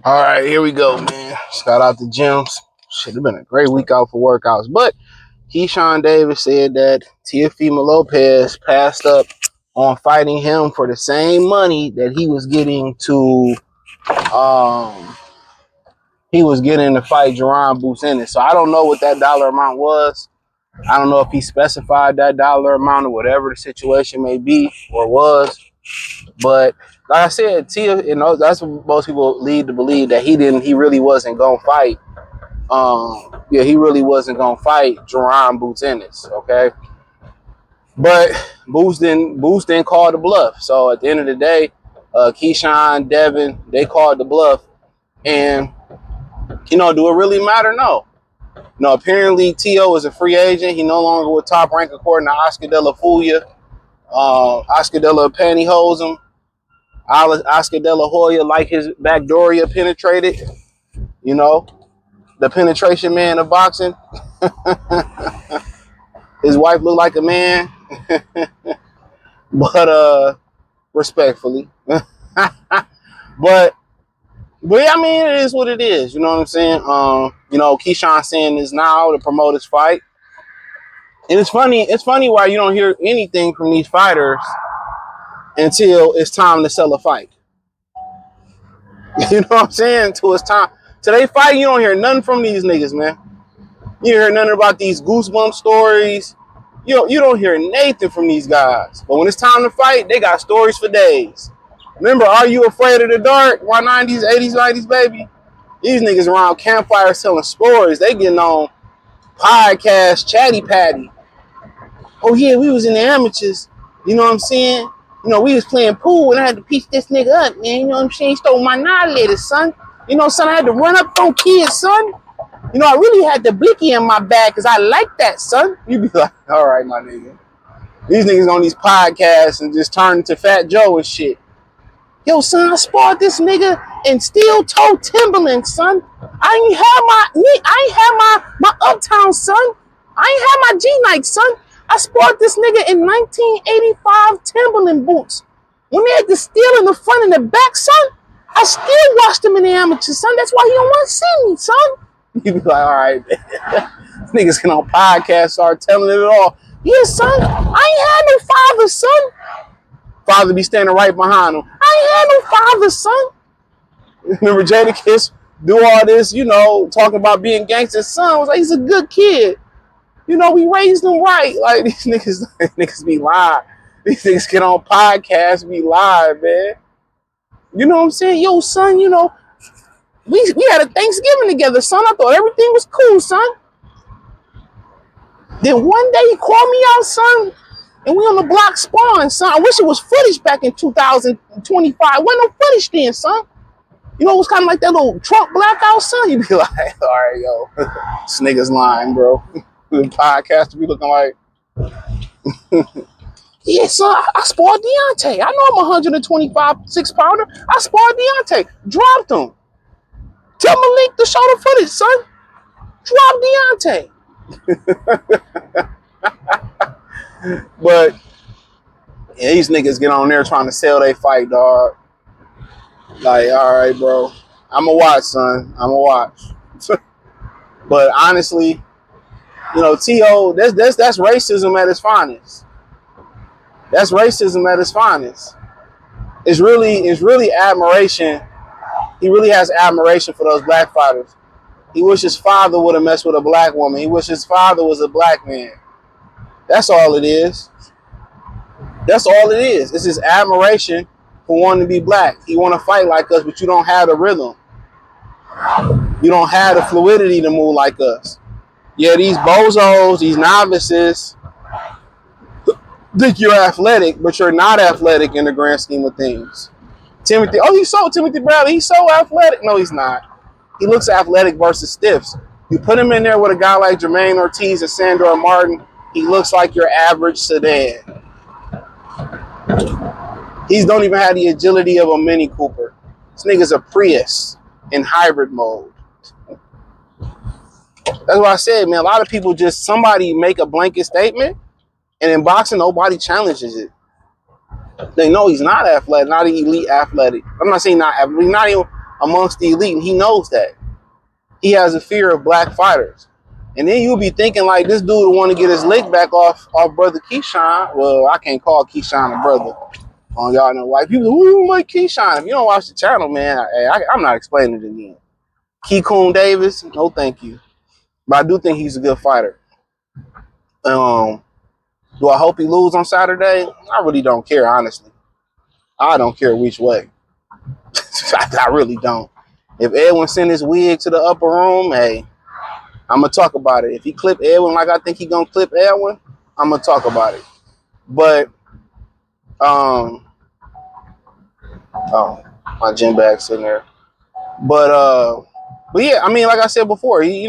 All right, here we go, man. Shout out to gyms. Shit, it's been a great week out for workouts. But Keyshawn Davis said that Teofimo Lopez passed up on fighting him for the same money that he was getting to fight Jarron Boots Ennis. So I don't know what that dollar amount was. I don't know if he specified that dollar amount or whatever the situation may be or was. But like I said, Tia, that's what most people lead to believe, that he really wasn't gonna fight. He really wasn't gonna fight Jarron Boots Ennis, okay? But Boots didn't call the bluff. So at the end of the day, Keyshawn, Devin, they called the bluff. And do it really matter? No. No, apparently Tio is a free agent. He no longer with Top Rank according to Oscar De La Fuya. Oscar De La pantyhose him. Oscar De La Hoya like his backdooria penetrated. The penetration man of boxing. His wife looked like a man. But respectfully. But I mean, it is what it is. You know what I'm saying? Keyshawn saying this now to promote his fight. And it's funny why you don't hear anything from these fighters until it's time to sell a fight. You know what I'm saying? Until it's time. Till they fight, you don't hear nothing from these niggas, man. You hear nothing about these goosebump stories. You don't hear nothing from these guys. But when it's time to fight, they got stories for days. Remember, Are You Afraid of the Dark? Why 90s, 80s, 90s, baby? These niggas around campfires telling stories. They getting on podcasts, chatty patty. Oh yeah, we was in the amateurs. You know what I'm saying? We was playing pool and I had to piece this nigga up, man. You know what I'm saying? He stole my annihilator, son. Son, I had to run up on kids, son. I really had the blicky in my bag because I like that, son. You be like, all right, my nigga. These niggas on these podcasts and just turn into Fat Joe and shit. Yo, son, I sparred this nigga in steel-toe Timberland, son. I ain't had my Uptown, son. I ain't had my G-Nike, son. I sparred this nigga in 1985 Timberland boots. When they had the steel in the front and the back, son, I still watched him in the amateur, son. That's why he don't want to see me, son. You be like, all right, man. Niggas get on podcasts, start telling it all. Yeah, son, I ain't had no father, son. Father be standing right behind him. I ain't had no father, son. Remember Jadakiss do all this, talking about being gangster. Son was like, he's a good kid. We raised him right. Like, these niggas be lying. These niggas get on podcasts, be lying, man. You know what I'm saying? Yo, son, we had a Thanksgiving together, son. I thought everything was cool, son. Then one day he called me out, son, and we on the block sparring, son. I wish it was footage back in 2025. Wasn't no footage then, son. It was kind of like that little Trump blackout, son. You'd be like, all right, yo, this nigga's lying, bro. The podcast be looking like, yeah, son, I sparred Deontay. I know I'm 125 6-pounder. I sparred Deontay. Dropped him. Tell Malik to show the footage, son. Drop Deontay. But yeah, these niggas get on there trying to sell their fight, dog. Like, all right, bro. I'ma watch, son. I'ma watch. But honestly, T.O., that's racism at its finest. That's racism at its finest. It's really admiration. He really has admiration for those black fighters. He wishes his father would have messed with a black woman. He wishes his father was a black man. That's all it is. That's all it is. It's his admiration for wanting to be black. He want to fight like us, but you don't have the rhythm. You don't have the fluidity to move like us. Yeah, these bozos, these novices, think you're athletic, but you're not athletic in the grand scheme of things. Timothy Bradley, he's so athletic. No, he's not. He looks athletic versus stiffs. You put him in there with a guy like Jermaine Ortiz and Sandor Martin, he looks like your average sedan. He don't even have the agility of a Mini Cooper. This nigga's a Prius in hybrid mode. That's what I said, man. A lot of people just, somebody make a blanket statement, and in boxing, nobody challenges it. They know he's not athletic, not an elite athletic. I'm not saying not athletic, not even amongst the elite, and he knows that. He has a fear of black fighters. And then you'll be thinking like this dude will want to get his lick back off brother Keyshawn. Well, I can't call Keyshawn a brother. Y'all know white people, who like Keyshawn? If you don't watch the channel, man, I'm not explaining it again. Keyshawn Davis, no thank you. But I do think he's a good fighter. Do I hope he lose on Saturday? I really don't care, honestly. I don't care which way. I really don't. If Edwin send his wig to the upper room, hey, I'm going to talk about it. If he clip Edwin like I think he going to clip Edwin, I'm going to talk about it. But, oh, my gym bag's sitting there. But yeah, I mean, like I said before, he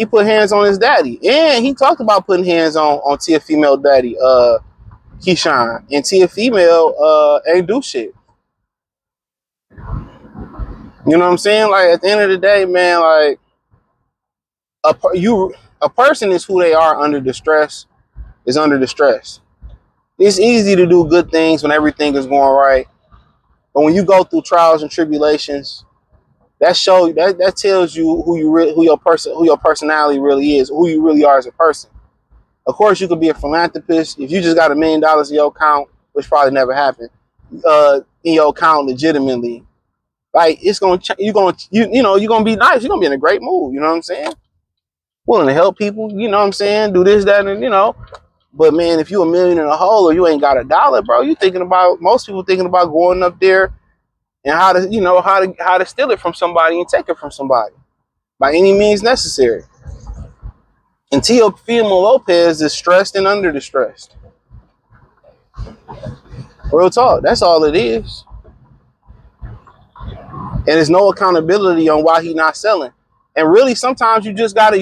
put hands on his daddy. And he talked about putting hands on Teofemale daddy, Keyshawn. And Teofemale ain't do shit. You know what I'm saying? Like, at the end of the day, man, like, a person is who they are under distress, is under distress. It's easy to do good things when everything is going right. But when you go through trials and tribulations, that tells you who your personality really is, who you really are as a person. Of course, you could be a philanthropist if you just got $1 million in your account, which probably never happened, in your account legitimately. Like, it's gonna you're gonna be nice. You're gonna be in a great mood. You know what I'm saying? Willing to help people. You know what I'm saying? Do this, that, and But man, if you $1 million in a hole or you ain't got $1, bro, most people thinking about going up there and how to steal it from somebody and take it from somebody by any means necessary. And Teofimo Lopez is stressed and under distressed. Real talk. That's all it is. And there's no accountability on why he's not selling. And really, sometimes you just gotta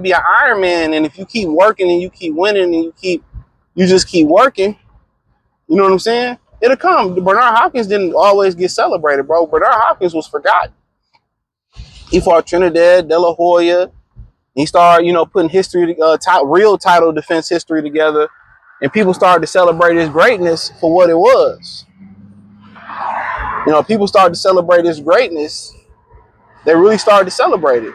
be an Iron Man. And if you keep working and you keep winning and you just keep working, you know what I'm saying? It'll come. Bernard Hopkins didn't always get celebrated, bro. Bernard Hopkins was forgotten. He fought Trinidad, De La Hoya. He started, putting history, real title defense history together, and people started to celebrate his greatness for what it was. People started to celebrate his greatness. They really started to celebrate it.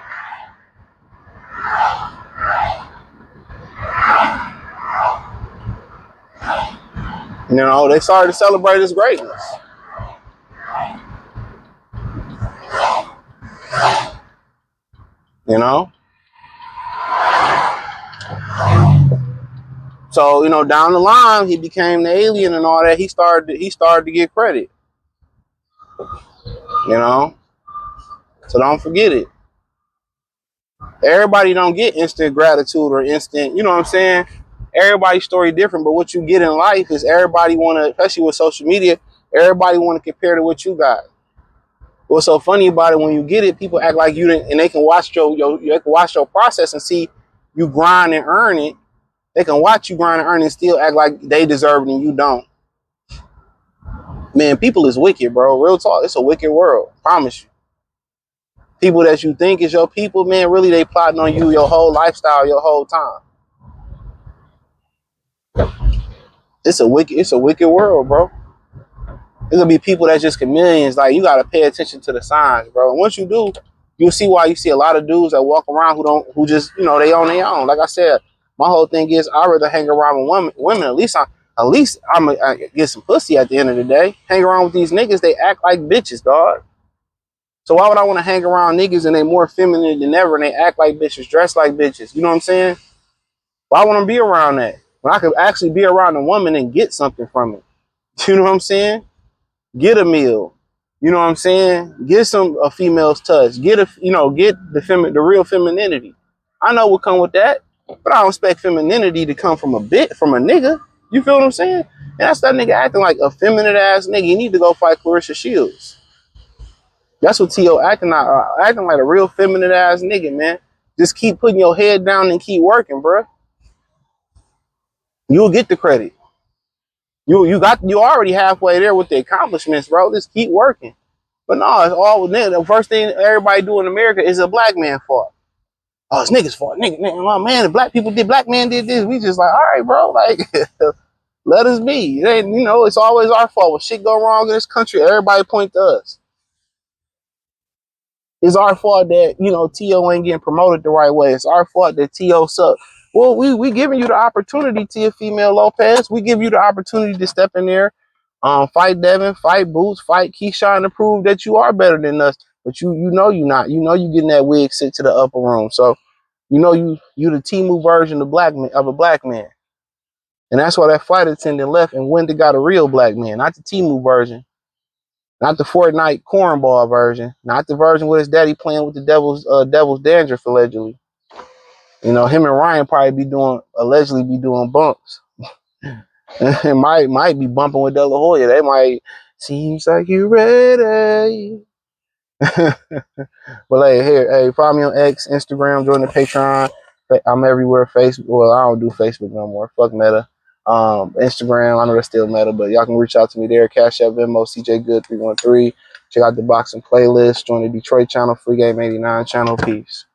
They started to celebrate his greatness. So, down the line, he became the alien and all that. He started to get credit. So don't forget it. Everybody don't get instant gratitude or instant, you know what I'm saying? Everybody's story different, but what you get in life is everybody want to, especially with social media, everybody want to compare to what you got. What's so funny about it, when you get it, people act like you didn't, and they can watch your process and see you grind and earn it. They can watch you grind and earn it and still act like they deserve it and you don't. Man, people is wicked, bro. Real talk. It's a wicked world. Promise you. People that you think is your people, man, really they plotting on you your whole lifestyle, your whole time. It's a wicked world, bro. There's gonna be people that's just chameleons. Like, you gotta pay attention to the signs, bro. And once you do, you'll see why you see a lot of dudes that walk around who just, they on their own. Like I said, my whole thing is I'd rather hang around with women. At least I'm gonna get some pussy at the end of the day. Hang around with these niggas, they act like bitches, dog. So why would I want to hang around niggas and they more feminine than ever and they act like bitches, dress like bitches? You know what I'm saying? Why would I be around that when I could actually be around a woman and get something from it? You know what I'm saying? Get a meal. You know what I'm saying? Get a female's touch. Get the real femininity. I know what come with that, but I don't expect femininity to come from a nigga. You feel what I'm saying? And that's that nigga acting like a feminine ass nigga. You need to go fight Clarissa Shields. That's what T.O. acting like a real feminine ass nigga, man. Just keep putting your head down and keep working, bro. You'll get the credit. You already halfway there with the accomplishments, bro. Just keep working. But no, it's all the first thing everybody do in America is a black man fault. Oh, it's niggas' fault. My man, the black people did, black man did this. We just like, all right, bro, like, let us be. It ain't, it's always our fault. When shit go wrong in this country, everybody point to us. It's our fault that, T.O. ain't getting promoted the right way. It's our fault that T.O. suck. Well, we giving you the opportunity, Teofimo Lopez. We give you the opportunity to step in there, fight Devin, fight Boots, fight Keyshawn to prove that you are better than us. But you know you not. You know you getting that wig sent to the upper room. So you the Timu version of a black man. And that's why that flight attendant left and went and got a real black man, not the Timu version. Not the Fortnite cornball version. Not the version with his daddy playing with the devil's dandruff, allegedly. Him and Ryan probably allegedly be doing bumps. And might be bumping with De La Hoya. They might, seems like you ready. But hey, follow me on X, Instagram, join the Patreon. I'm everywhere. Facebook. Well, I don't do Facebook no more. Fuck Meta. Instagram, I know that's still Meta, but y'all can reach out to me there. Cash App, Venmo, CJ Good 313. Check out the boxing playlist. Join the Detroit channel, Free Game 89 channel. Peace.